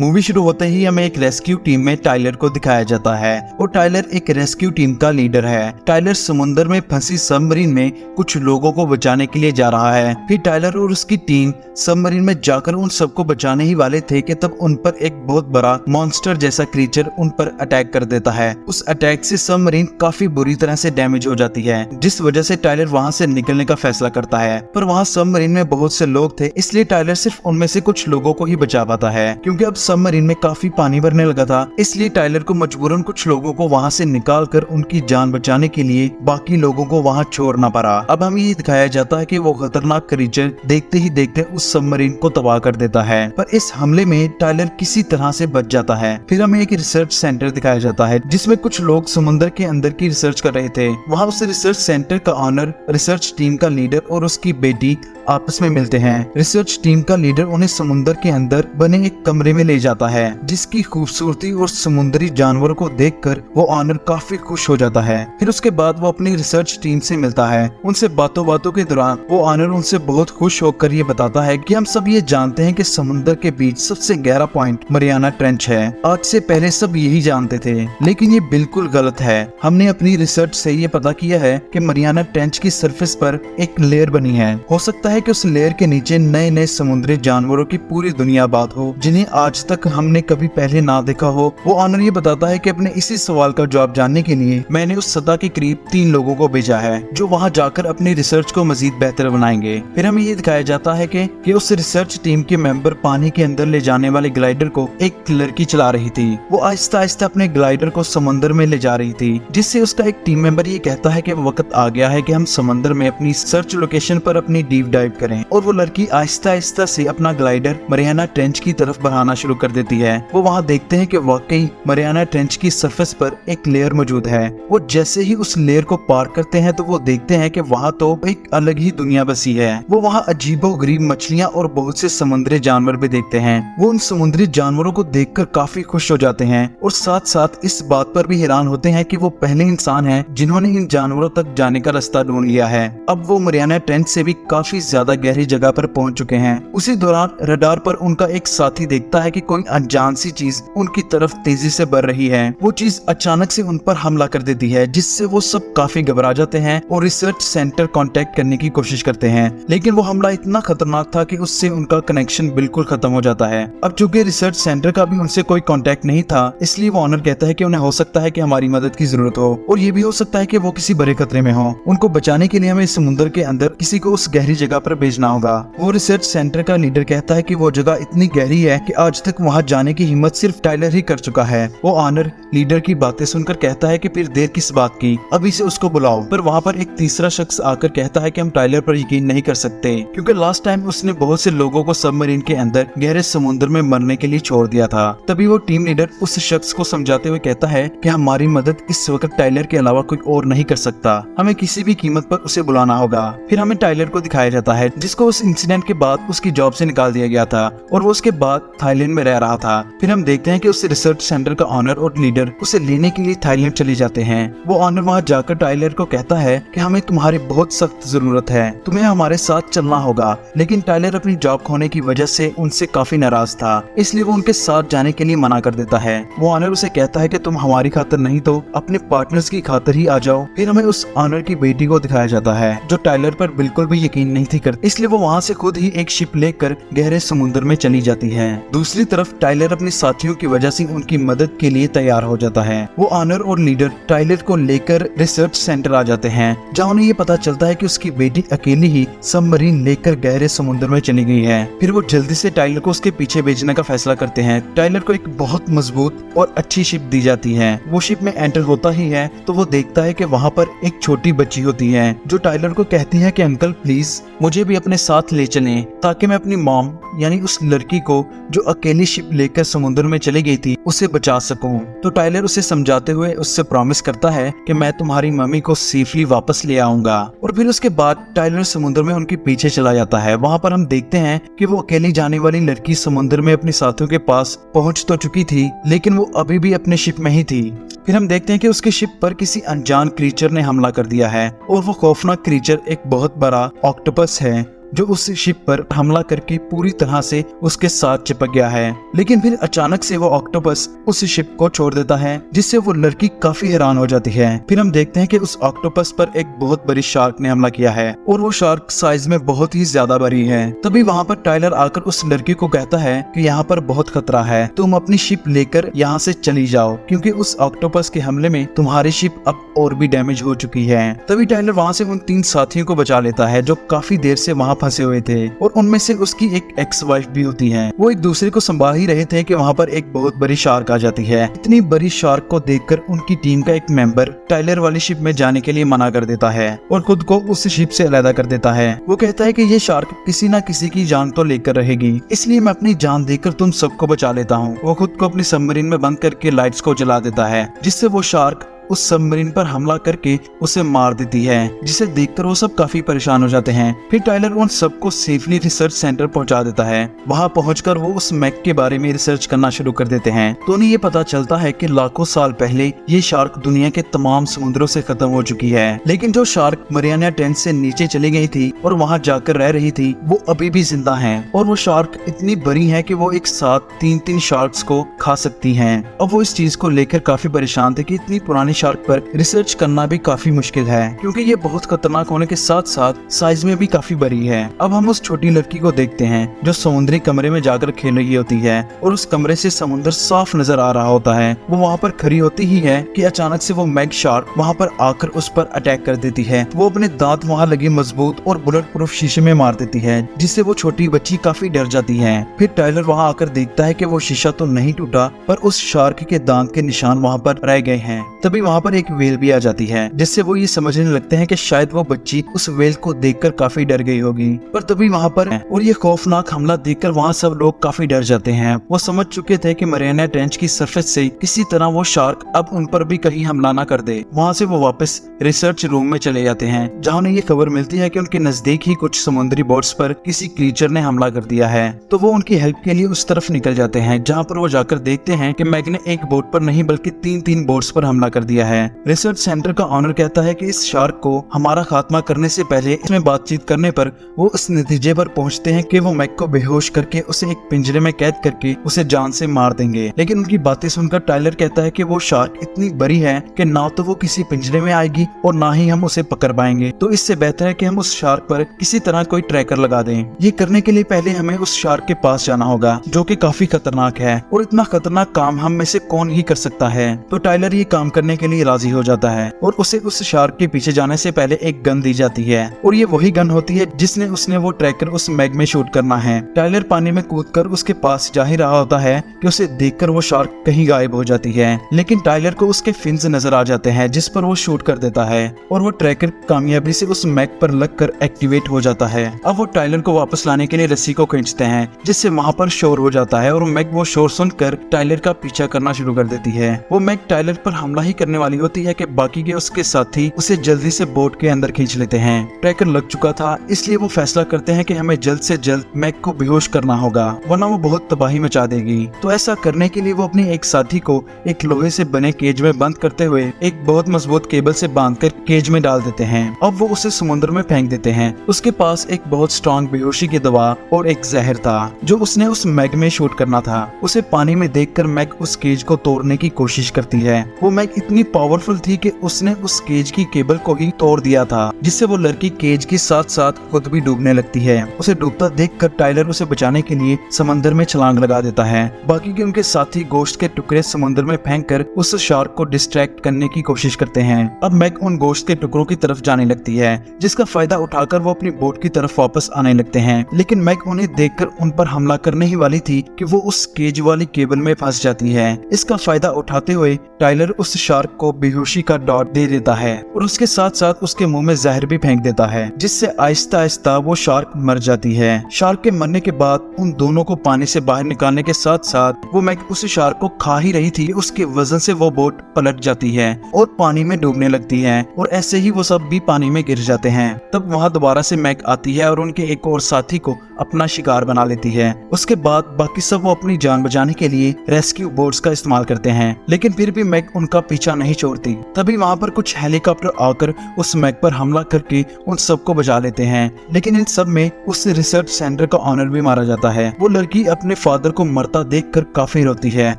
Movie शुरू होते ही हमें एक रेस्क्यू टीम में टाइलर को दिखाया जाता है और टाइलर एक रेस्क्यू टीम का लीडर है। टाइलर समुद्र में फंसी सबमरीन में कुछ लोगों को बचाने के लिए जा रहा है। फिर टाइलर और उसकी टीम सबमरीन में जाकर उन सबको बचाने ही वाले थे कि तब उन पर एक बहुत बड़ा मॉन्स्टर जैसा क्रीचर उन पर अटैक कर देता है। उस अटैक से सबमरीन काफी बुरी तरह से डैमेज हो जाती है, जिस वजह से टाइलर वहाँ से निकलने का फैसला करता है। पर वहाँ सबमरीन में बहुत से लोग थे, इसलिए टाइलर सिर्फ उनमें से कुछ लोगों को ही बचा पाता है। क्योंकि अब सबमरीन में काफी पानी भरने लगा था, इसलिए टाइलर को मजबूरन कुछ लोगों को वहाँ से निकाल कर उनकी जान बचाने के लिए बाकी लोगों को वहाँ छोड़ना पड़ा। अब हमें ये दिखाया जाता है कि वो खतरनाक क्रीचर देखते ही देखते उस सबमरीन को तबाह कर देता है, पर इस हमले में टाइलर किसी तरह से बच जाता है। फिर हमें एक रिसर्च सेंटर दिखाया जाता है जिसमें कुछ लोग समुद्र के अंदर की रिसर्च कर रहे थे। वहाँ उस रिसर्च सेंटर का ऑनर, रिसर्च टीम का लीडर और उसकी बेटी आपस में मिलते हैं। रिसर्च टीम का लीडर उन्हें समुद्र के अंदर बने एक कमरे में ले जाता है, जिसकी खूबसूरती और समुद्री जानवरों को देखकर वो ऑनर काफी खुश हो जाता है। फिर उसके बाद वो अपनी रिसर्च टीम से मिलता है। उनसे बातों बातों के दौरान वो ऑनर उनसे बहुत खुश होकर ये बताता है कि हम सब ये जानते हैं कि समुद्र के बीच सबसे गहरा पॉइंट मरियाना ट्रेंच है। आज से पहले सब यही जानते थे, लेकिन ये बिल्कुल गलत है। हमने अपनी रिसर्च से ये पता किया है कि मरियाना ट्रेंच की सरफेस पर एक लेयर बनी है। हो सकता है कि उस लेयर के नीचे नए नए समुद्री जानवरों की पूरी दुनिया आबाद हो, जिन्हें आज तक हमने कभी पहले ना देखा हो। वो ऑनर ये बताता है कि अपने इसी सवाल का जवाब जानने के लिए मैंने उस सतह के करीब 3 लोगों को भेजा है, जो वहाँ जाकर अपनी रिसर्च को मजीद बेहतर बनाएंगे। फिर हमें ये दिखाया जाता है कि उस रिसर्च टीम के मेंबर पानी के अंदर ले जाने वाले ग्लाइडर को एक लड़की चला रही थी। वो आहिस्ता आहिस्ता अपने ग्लाइडर को समुद्र में ले जा रही थी, जिससे उसका एक टीम मेंबर ये कहता है कि वक्त आ गया है कि हम समुद्र में अपनी सर्च लोकेशन पर अपनी डीप डाइव करें। और वो लड़की आहिस्ता आहिस्ता से अपना ग्लाइडर मरियाना ट्रेंच की तरफ बढ़ाना शुरू कर देती है। वो वहाँ देखते हैं कि वाकई मरियाना ट्रेंच की सरफेस पर एक लेयर मौजूद है। वो जैसे ही उस लेयर को पार करते हैं तो वो देखते हैं कि वहाँ तो एक अलग ही दुनिया बसी है। वो वहाँ अजीबोगरीब मछलियाँ और बहुत से समुद्री जानवर भी देखते हैं। वो उन समुद्री जानवरों को देखकर काफी खुश हो जाते हैं और साथ साथ इस बात पर भी हैरान होते हैं कि वो पहले इंसान हैं जिन्होंने इन जानवरों तक जाने का रास्ता ढूंढ लिया है। अब वो मरियाना ट्रेंच से भी काफी ज्यादा गहरी जगह पर पहुंच चुके हैं। उसी दौरान रडार पर उनका एक साथी देखता है कि कोई अनजान सी चीज उनकी तरफ तेजी से बढ़ रही है। वो चीज अचानक से उन पर हमला कर देती है, जिससे वो सब काफी घबरा जाते हैं और रिसर्च सेंटर कांटेक्ट करने की कोशिश करते हैं। लेकिन वो हमला इतना खतरनाक था कि उससे उनका कनेक्शन बिल्कुल खत्म हो जाता है। अब चूंकि रिसर्च सेंटर का भी उनसे कोई कांटेक्ट नहीं था, इसलिए वो ऑनर कहता है कि उन्हें हो सकता है कि हमारी मदद की जरूरत हो और ये भी हो सकता है कि वो किसी बड़े खतरे में हो। उनको बचाने के लिए हमें समुद्र के अंदर किसी को उस गहरी जगह पर भेजना होगा। वो रिसर्च सेंटर का लीडर कहता है कि वो जगह इतनी गहरी है कि आज तक वहाँ जाने की हिम्मत सिर्फ टाइलर ही कर चुका है। वो ऑनर लीडर की बातें सुनकर कहता है कि फिर देर किस बात की, अभी से उसको बुलाओ। पर वहाँ पर एक तीसरा शख्स आकर कहता है कि हम टाइलर पर यकीन नहीं कर सकते, क्योंकि लास्ट टाइम उसने बहुत से लोगों को सबमरीन के अंदर गहरे समुद्र में मरने के लिए छोड़ दिया था। तभी वो टीम लीडर उस शख्स को समझाते हुए कहता है कि हमारी मदद इस वक्त टाइलर के अलावा कोई और नहीं कर सकता, हमें किसी भी कीमत पर उसे बुलाना होगा। फिर हमें टाइलर को दिखाया जाता है जिसको उस इंसिडेंट के बाद उसकी जॉब से निकाल दिया गया था और वो उसके बाद थाईलैंड में रह रहा था। फिर हम देखते हैं कि उस रिसर्च सेंटर का ऑनर और लीडर उसे लेने के लिए थाईलैंड चले जाते हैं। वो ऑनर वहाँ जाकर टाइलर को कहता है कि हमें तुम्हारी बहुत सख्त जरूरत है, तुम्हें हमारे साथ चलना होगा। लेकिन टाइलर अपनी जॉब खोने की वजह से उनसे काफी नाराज था, इसलिए वो उनके साथ जाने के लिए मना कर देता है। वो ऑनर उसे कहता है कि तुम हमारी खातिर नहीं तो अपने पार्टनर्स की खातिर ही आ जाओ। फिर हमें उस ऑनर की बेटी को दिखाया जाता है जो टाइलर पर बिल्कुल भी यकीन नहीं थी करती, इसलिए वो वहाँ से खुद ही एक शिप लेकर गहरे समुद्र में चली जाती है। दूसरी तरफ टाइलर अपने साथियों की वजह से उनकी मदद के लिए तैयार हो जाता है। वो ऑनर और लीडर टाइलर को लेकर रिसर्च सेंटर आ जाते हैं, जहाँ उन्हें ये पता चलता है कि उसकी बेटी अकेली ही सबमरीन लेकर गहरे समुद्र में चली गई है। फिर वो जल्दी से टाइलर को उसके पीछे भेजने का फैसला करते हैं। टाइलर को एक बहुत मजबूत और अच्छी शिप दी जाती है। वो शिप में एंटर होता ही है तो वो देखता है कि वहाँ पर एक छोटी बच्ची होती है जो टाइलर को कहती है कि अंकल प्लीज मुझे भी अपने साथ ले चलें, ताकि मैं अपनी मॉम यानी उस लड़की को जो अकेली शिप लेकर समुद्र में चली गई थी उसे बचा सकूं। तो टाइलर उसे समझाते हुए उससे प्रॉमिस करता है कि मैं तुम्हारी मम्मी को सेफली वापस ले आऊंगा। और फिर उसके बाद टाइलर समुद्र में उनके पीछे चला जाता है। वहाँ पर हम देखते हैं कि वो अकेली जाने वाली लड़की समुद्र में अपने साथियों के पास पहुंच तो चुकी थी, लेकिन वो अभी भी अपने शिप में ही थी। फिर हम देखते हैं कि उसके शिप पर किसी अनजान क्रीचर ने हमला कर दिया है और वो खौफनाक क्रीचर एक बहुत बड़ा ऑक्टोपस है। जो उस शिप पर हमला करके पूरी तरह से उसके साथ चिपक गया है। लेकिन फिर अचानक से वो ऑक्टोपस उस शिप को छोड़ देता है, जिससे वो लड़की काफी हैरान हो जाती है। फिर हम देखते हैं कि उस ऑक्टोपस पर एक बहुत बड़ी शार्क ने हमला किया है और वो शार्क साइज में बहुत ही ज्यादा बड़ी है। तभी वहाँ पर टाइलर आकर उस लड़की को कहता है कि यहाँ पर बहुत खतरा है, तुम अपनी शिप लेकर यहाँ से चली जाओ, क्योंकि उस ऑक्टोपस के हमले में तुम्हारी शिप अब और भी डैमेज हो चुकी है। तभी टाइलर वहाँ से उन 3 साथियों को बचा लेता है जो काफी देर से वहाँ फंसे हुए थे, और उनमें से उसकी एक एक्स वाइफ भी होती है। वो एक दूसरे को संभाल ही रहे थे कि वहाँ पर एक बहुत बड़ी शार्क आ जाती है। इतनी बड़ी शार्क को देखकर उनकी टीम का एक मेंबर टाइलर वाली शिप में जाने के लिए मना कर देता है और खुद को उस शिप से अलग कर देता है। वो कहता है कि ये शार्क किसी न किसी की जान तो लेकर रहेगी, इसलिए मैं अपनी जान देकर तुम सबको बचा लेता हूँ। वो खुद को अपनी सबमरीन में बंद करके लाइट्स को जला देता है, जिससे वो शार्क उस सबमरीन पर हमला करके उसे मार देती है, जिसे देखकर वो सब काफी परेशान हो जाते हैं। फिर टाइलर उन सबको सेफली रिसर्च सेंटर पहुंचा देता है। वहां पहुंचकर वो उस मैक के बारे में रिसर्च करना शुरू कर देते हैं। तो उन्हें ये पता चलता है कि लाखों साल पहले ये शार्क दुनिया के तमाम समुद्रों से खत्म हो चुकी है, लेकिन जो शार्क मरियाना ट्रेंच से नीचे चली गई थी और वहाँ जाकर रह रही थी, वो अभी भी जिंदा है। और वो शार्क इतनी बड़ी है कि वो एक साथ 3-3 शार्क्स को खा सकती है। अब वो इस चीज को लेकर काफी परेशान थे कि इतनी पुरानी शार्क पर रिसर्च करना भी काफी मुश्किल है, क्योंकि ये बहुत खतरनाक होने के साथ साथ साइज में भी काफी बड़ी है। अब हम उस छोटी लड़की को देखते हैं जो समुद्री कमरे में जाकर खेल रही होती है और उस कमरे से समुद्र साफ नजर आ रहा होता है। वो वहाँ पर खड़ी होती ही है कि अचानक से वो मैग शार्क वहाँ पर आकर उस पर अटैक कर देती है। वो अपने दांत वहाँ लगे मजबूत और बुलेट प्रूफ शीशे में मार देती है, जिससे वो छोटी बच्ची काफी डर जाती है। फिर टाइलर वहाँ आकर देखता है कि वो शीशा तो नहीं टूटा, पर उस शार्क के दांत के निशान वहाँ पर रह गए हैं। तभी वहाँ पर एक वेल भी आ जाती है, जिससे वो ये समझने लगते हैं कि शायद वो बच्ची उस वेल को देखकर काफी डर गई होगी। पर तभी वहाँ पर और ये खौफनाक हमला देखकर वहाँ सब लोग काफी डर जाते हैं। वो समझ चुके थे कि मरियाना ट्रेंच की सरफेस से किसी तरह वो शार्क अब उन पर भी कहीं हमला न कर दे। वहाँ से वो वापस रिसर्च रूम में चले जाते हैं, जहाँ उन्हें ये खबर मिलती है कि उनके नजदीक ही कुछ समुद्री बोट्स पर किसी क्रीचर ने हमला कर दिया है। तो वो उनकी हेल्प के लिए उस तरफ निकल जाते हैं, जहाँ पर वो जाकर देखते हैं कि मैग ने एक बोट पर नहीं बल्कि 3-3 बोट्स पर हमला कर दिया है। रिसर्च सेंटर का ऑनर कहता है कि इस शार्क को हमारा खात्मा करने से पहले इसमें बातचीत करने पर वो इस नतीजे पर पहुंचते हैं कि वो मैग को बेहोश करके उसे एक पिंजरे में कैद करके उसे जान से मार देंगे। लेकिन उनकी बातें सुनकर टाइलर कहता है कि वो शार्क इतनी बड़ी है कि ना तो वो किसी पिंजरे में आएगी और ना ही हम उसे पकड़ पाएंगे, तो इससे बेहतर है कि हम उस शार्क पर किसी तरह कोई ट्रैकर लगा दें। ये करने के लिए पहले हमें उस शार्क के पास जाना होगा, जो कि काफी खतरनाक है, और इतना खतरनाक काम हम में से कौन ही कर सकता है। तो टाइलर ये काम करने के लिए राजी हो जाता है और उसे उस शार्क के पीछे जाने से पहले एक गन दी जाती है, और ये वही गन होती है जिसने उसने वो ट्रैकर उस मैग में शूट करना है। टाइलर पानी में कूदकर उसके पास जा ही रहा होता है कि उसे देखकर वो शार्क कहीं गायब हो जाती है, लेकिन टाइलर को उसके फिन्स नजर आ जाते हैं जिस पर वो शूट कर देता है, और वो ट्रैकर कामयाबी से उस मैग पर लगकर एक्टिवेट हो जाता है। अब वो टाइलर को वापस लाने के लिए रस्सी को खींचते हैं, जिससे वहाँ पर शोर हो जाता है, और मैग वो शोर सुनकर टाइलर का पीछा करना शुरू कर देती है। वो मैग टाइलर पर हमला ही करने वाली होती है कि बाकी के उसके साथी उसे जल्दी से बोट के अंदर खींच लेते हैं। ट्रैकर लग चुका था, इसलिए वो फैसला करते हैं कि हमें जल्द से जल्द मैग को बेहोश करना होगा, वरना वो बहुत तबाही मचा देगी। तो ऐसा करने के लिए वो अपने एक साथी को एक लोहे से बने केज में बंद करते हुए एक बहुत मजबूत केबल से बांधकर केज में डाल देते हैं। अब वो उसे समुद्र में फेंक देते हैं। उसके पास एक बहुत स्ट्रॉन्ग बेहोशी की दवा और एक जहर था जो उसने उस मैग में शूट करना था। उसे पानी में देखकर मैग उस केज को तोड़ने की कोशिश करती है। वो मैग इतनी पावरफुल थी कि उसने उस केज की केबल को ही तोड़ दिया था, जिससे वो लड़की केज के साथ साथ खुद भी डूबने लगती है। उसे डूबता देखकर टाइलर उसे बचाने के लिए समंदर में छलांग लगा देता है। बाकी के उनके साथी गोश्त के टुकड़े समुद्र में फेंककर उस शार्क को डिस्ट्रैक्ट करने की कोशिश करते हैं। अब मैग उन गोश्त के टुकड़ों की तरफ जाने लगती है, जिसका फायदा उठाकर वो अपनी बोट की तरफ वापस आने लगते हैं। लेकिन मैग उन्हें देखकर उन पर हमला करने ही वाली थी कि वो उस केज वाली केबल में फंस जाती है। इसका फायदा उठाते हुए टाइलर उस शार्क को बेहोशी का डॉट दे देता है और उसके साथ साथ उसके मुंह में जहर भी फेंक देता है, जिससे आहिस्ता आहिस्ता वो शार्क मर जाती है। शार्क के मरने के बाद उन दोनों को पानी से बाहर निकालने के साथ साथ वो मैग उस शार्क को खा ही रही थी, उसके वजन से वो बोट पलट जाती है और पानी में डूबने लगती है, और ऐसे ही वो सब भी पानी में गिर जाते हैं। तब वहाँ दोबारा से मैग आती है और उनके एक और साथी को अपना शिकार बना लेती है। उसके बाद बाकी सब वो अपनी जान बचाने के लिए रेस्क्यू बोट्स का इस्तेमाल करते हैं, लेकिन फिर भी मैग उनका पीछा नहीं छोड़ती। तभी वहाँ पर कुछ हेलीकॉप्टर आकर उस मैक पर हमला करके उन सबको बचा लेते हैं। लेकिन इन सब में उस रिसर्च सेंटर का ऑनर भी मारा जाता है। वो लड़की अपने फादर को मरता देखकर काफी रोती है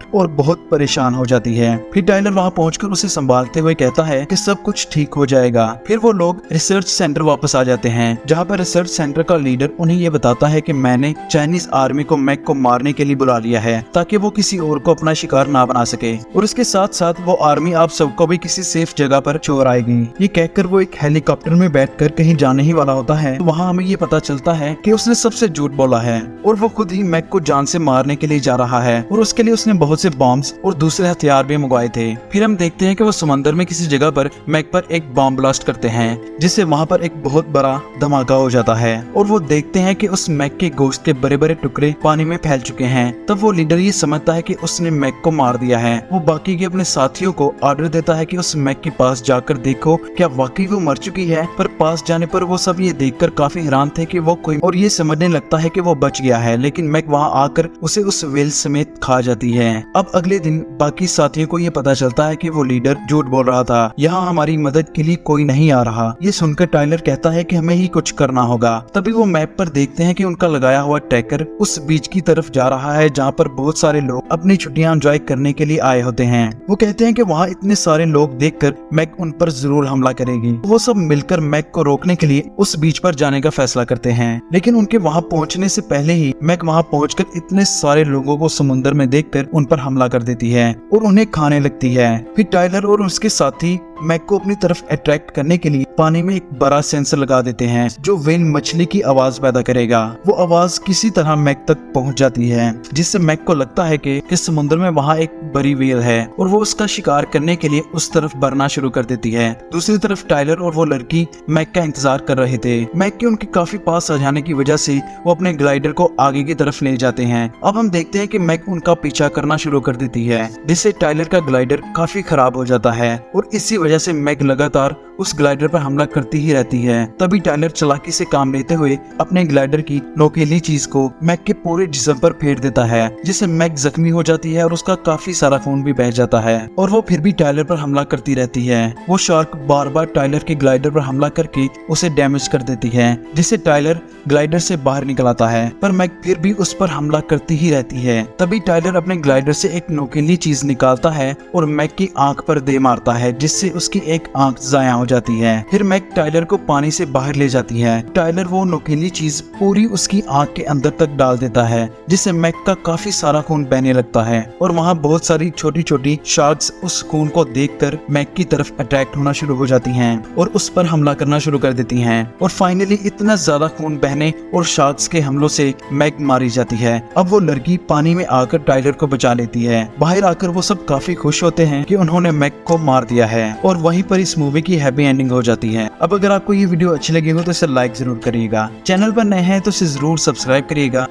और बहुत परेशान हो जाती है। फिर टाइलर वहाँ पहुंचकर उसे संभालते हुए कहता है कि सब कुछ ठीक हो जाएगा। फिर वो लोग रिसर्च सेंटर वापस आ जाते हैं, जहाँ पर रिसर्च सेंटर का लीडर उन्हें ये बताता है कि मैंने चाइनीज आर्मी को मैक को मारने के लिए बुला लिया है ताकि वो किसी और को अपना शिकार ना बना सके, और उसके साथ साथ वो आर्मी आप सबको भी किसी सेफ जगह पर छोड़ आएगी। ये कहकर वो एक हेलीकॉप्टर में बैठकर कहीं जाने ही वाला होता है। वहाँ हमें ये पता चलता है कि उसने सबसे झूठ बोला है और वो खुद ही मैक को जान से मारने के लिए जा रहा है, और उसके लिए उसने बहुत से बॉम्ब्स और दूसरे हथियार भी मंगवाए थे। फिर हम देखते हैं कि वो समंदर में किसी जगह पर मैक पर एक बॉम्ब ब्लास्ट करते हैं, जिससे वहाँ पर एक बहुत बड़ा धमाका हो जाता है और वो देखते हैं कि उस मैक के गोश्त के बड़े बड़े टुकड़े पानी में फैल चुके हैं। तब वो लीडर ये समझता है कि उसने मैक को मार दिया है। वो बाकी के अपने साथियों को ऑर्डर देता है कि उस मैक के पास जाकर देखो क्या वाकई वो मर चुकी है। पर पास जाने पर वो सब ये देखकर काफी हैरान थे कि वो कोई, और ये समझने लगता है कि वो बच गया है। लेकिन मैक वहाँ आकर उसे उस व्हेल समेत खा जाती है। अब अगले दिन बाकी साथियों को ये पता चलता है कि वो लीडर झूठ बोल रहा था, यहाँ हमारी मदद के लिए कोई नहीं आ रहा। ये सुनकर टाइलर कहता है कि हमें ही कुछ करना होगा। तभी वो मैप पर देखते हैं कि उनका लगाया हुआ ट्रैकर उस बीच की तरफ जा रहा है जहाँ पर बहुत सारे लोग अपनी छुट्टियां एंजॉय करने के लिए आए होते हैं। वो कहते हैं कि वहाँ इतने सारे लोग देखकर मैक उन पर जरूर हमला करेगी। वो सब मिलकर मैक को रोकने के लिए उस बीच पर जाने का फैसला करते हैं। लेकिन उनके वहाँ पहुँचने से पहले ही मैक वहाँ पहुँचकर इतने सारे लोगों को समुद्र में देखकर उन पर हमला कर देती है और उन्हें खाने लगती है। फिर टाइलर और उसके साथी मैक को अपनी तरफ अट्रैक्ट करने के लिए पानी में एक बड़ा सेंसर लगा देते हैं जो व्हेल मछली की आवाज पैदा करेगा। वो आवाज किसी तरह मैक तक पहुंच जाती है, जिससे मैक को लगता है कि समुद्र में वहाँ एक बड़ी व्हेल है और वो उसका शिकार करने के लिए उस तरफ बढ़ना शुरू कर देती है। दूसरी तरफ टाइलर और वो लड़की मैक का इंतजार कर रहे थे। मैक के उनके काफी पास आ जाने की वजह से वो अपने ग्लाइडर को आगे की तरफ ले जाते हैं। अब हम देखते हैं कि मैक उनका पीछा करना शुरू कर देती है, जिससे टाइलर का ग्लाइडर काफी खराब हो जाता है और इसी वजह से मैक लगातार उस ग्लाइडर पर हमला करती ही रहती है। तभी टाइलर चालाकी से काम लेते हुए अपने ग्लाइडर की नोकीली चीज को मैक के पूरे जिस्म पर फेर देता है, जिससे मैक जख्मी हो जाती है और उसका काफी सारा खून भी बह जाता है और वो फिर भी टाइलर पर हमला करती रहती है। वो शार्क बार बार टाइलर के ग्लाइडर पर हमला करके उसे डैमेज कर देती है, जिससे टाइलर ग्लाइडर से बाहर निकल आता है, पर मैक फिर भी उस पर हमला करती ही रहती है। तभी टाइलर अपने ग्लाइडर से एक नोकीली चीज निकालता है और मैक की आंख पर दे मारता है, जिससे उसकी एक आंख जाया हो जाती है। फिर मैक टाइलर को पानी से बाहर ले जाती है। टाइलर वो नोकीली चीज पूरी उसकी आंख के अंदर तक डाल देता है, जिससे मैक का काफी सारा खून बहने लगता है और वहाँ बहुत सारी छोटी छोटी शार्क्स उस खून को देखकर मैक की तरफ अट्रैक्ट होना शुरू हो जाती हैं और उस पर हमला करना शुरू कर देती हैं और फाइनली इतना ज्यादा खून बहने और शार्क्स के हमलों से मैक मारी जाती है। अब वो लड़की पानी में आकर टाइलर को बचा लेती है। बाहर आकर वो सब काफी खुश होते हैं कि उन्होंने मैक को मार दिया है और वहीं पर इस मूवी की हैप्पी एंडिंग हो जाती है। अब अगर आपको ये वीडियो अच्छी लगी हो तो इसे लाइक जरूर करिएगा। चैनल पर नए हैं तो इसे जरूर सब्सक्राइब करिएगा।